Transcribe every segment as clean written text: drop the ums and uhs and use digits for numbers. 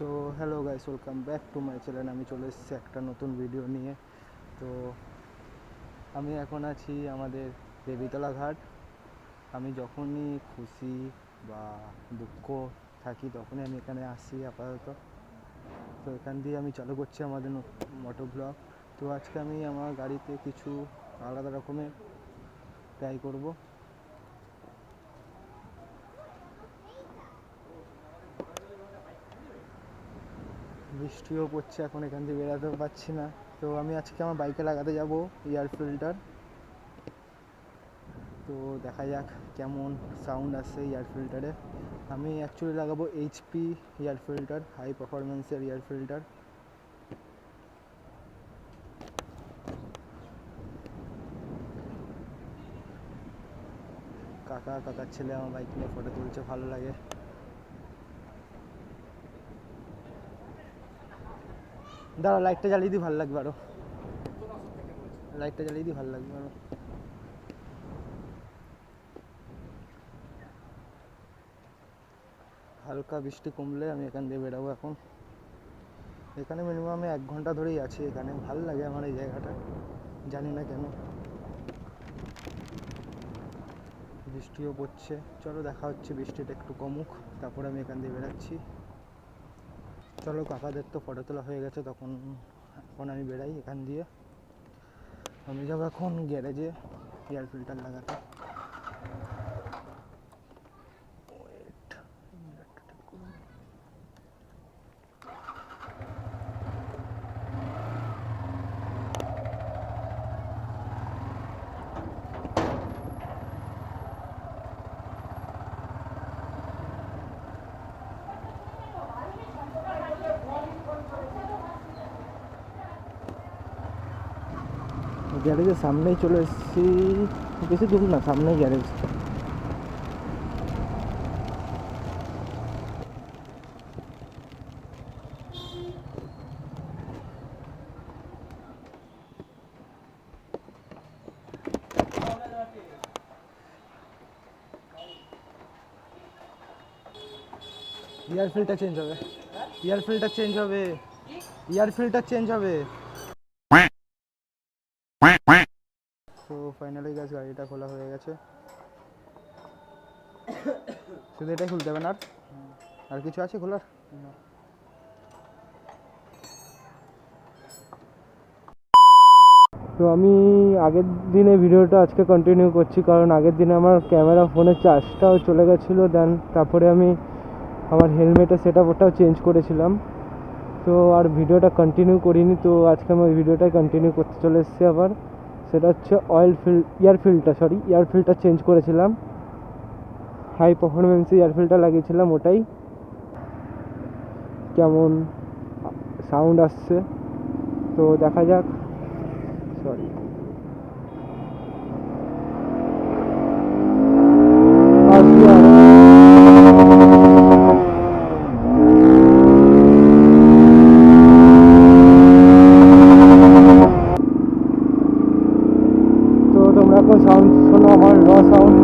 So hello guys, welcome back to my channel. আমি চলে এসেছি একটা নতুন ভিডিও নিয়ে। তো আমি এখন আছি আমাদের দেবীতলা ঘাট। আমি যখনই খুশি বা দুঃখ থাকি তখনই আমি এখানে আসি আপাতত। তো এখান দিয়ে আমি চালু করছি আমাদের মোটো ব্লগ। তো আজকে আমি আমার গাড়িতে কিছু আলাদা রকমের ট্রাই করব। বৃষ্টিও পড়ছে, এখন এখান দিয়ে বেরোতেও পারছি না। তো আমি আজকে আমার বাইকে লাগাতে যাব এয়ার ফিল্টার। তো দেখা যাক কেমন সাউন্ড আসে এয়ার ফিল্টারে। আমি অ্যাকচুয়ালি লাগাবো এইচপি এয়ার ফিল্টার, হাই পারফরমেন্সের এয়ার ফিল্টার। কাকার ছেলে আমার বাইক নিয়ে ফটো তুলছে, ভালো লাগে। দাঁড়া, লাইটটা জ্বালিয়ে দিই, ভালো লাগবে আরো। লাইটটা জ্বালিয়ে দিই, ভালো লাগবে আরো। হালকা বৃষ্টি কমলে আমি এখান দিয়ে বেরোবো। এখন এখানে মিনিমাম 1 ঘন্টা ধরেই আছি এখানে। ভালো লাগে আমার এই জায়গাটা, জানি না কেন। বৃষ্টিও পড়ছে, চলো দেখা হচ্ছে বৃষ্টিটা একটু কমুক, তারপরে আমি এখান দিয়ে বেরাচ্ছি। চলো, কাকাদের তো ফটো তোলা হয়ে গেছে, এখন আমি বেরাই এখান দিয়ে। আমি যাবো এখন গ্যারেজে এয়ার ফিল্টার লাগাতে। গ্যারেজের সামনেই চলে এসেছি, বেশি দূর না, সামনেই গ্যারেজ। এয়ার ফিল্টার চেঞ্জ হবে, এয়ার ফিল্টার চেঞ্জ হবে, এয়ার ফিল্টার চেঞ্জ হবে। তো ফাইনালি গাছ গাড়িটা খোলা হয়ে গেছে। শুধু এটাই খুলতে হবে না? আর কিছু আছে খোলার? তো আমি আগের দিনে ভিডিওটা আজকে কন্টিনিউ করছি, কারণ আগের দিনে আমার ক্যামেরা ফোনের চার্জটাও চলে গেছিলো। দেন তারপরে আমি আমার হেলমেটের সেটআপটাও চেঞ্জ করেছিলাম। তো আর ভিডিওটা কন্টিনিউ করিনি। তো আজকে আমি ওই ভিডিওটাই কন্টিনিউ করতে চলে এসেছি আবার। সেটা হচ্ছে এয়ার ফিল্টার চেঞ্জ করেছিলাম, হাই পারফরমেন্সে এয়ার ফিল্টার লাগিয়েছিলাম। ওটাই কেমন সাউন্ড আসছে তো দেখা যাক। সরি, তো তোমরা এখন সাউন্ড শোনো, আমার র সাউন্ড।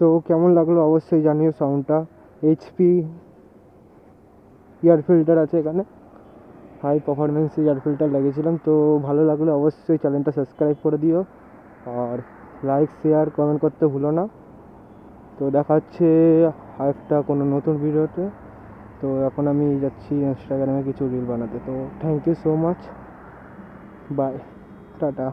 তো কেমন লাগলো অবশ্যই জানিও সাউন্ডটা। এইচপি ইয়ার ফিল্টার আছে এখানে, হাই পারফরমেন্স ইয়ার ফিল্টার লাগিয়েছিলাম। তো ভালো লাগলে অবশ্যই চ্যানেলটা সাবস্ক্রাইব করে দিও, আর লাইক শেয়ার কমেন্ট করতে ভুলো না। তো দেখা হচ্ছে আরেকটা কোনো নতুন ভিডিওতে। তো এখন আমি যাচ্ছি ইনস্টাগ্রামে কিছু রিল বানাতে। তো thank you so much, bye, tata.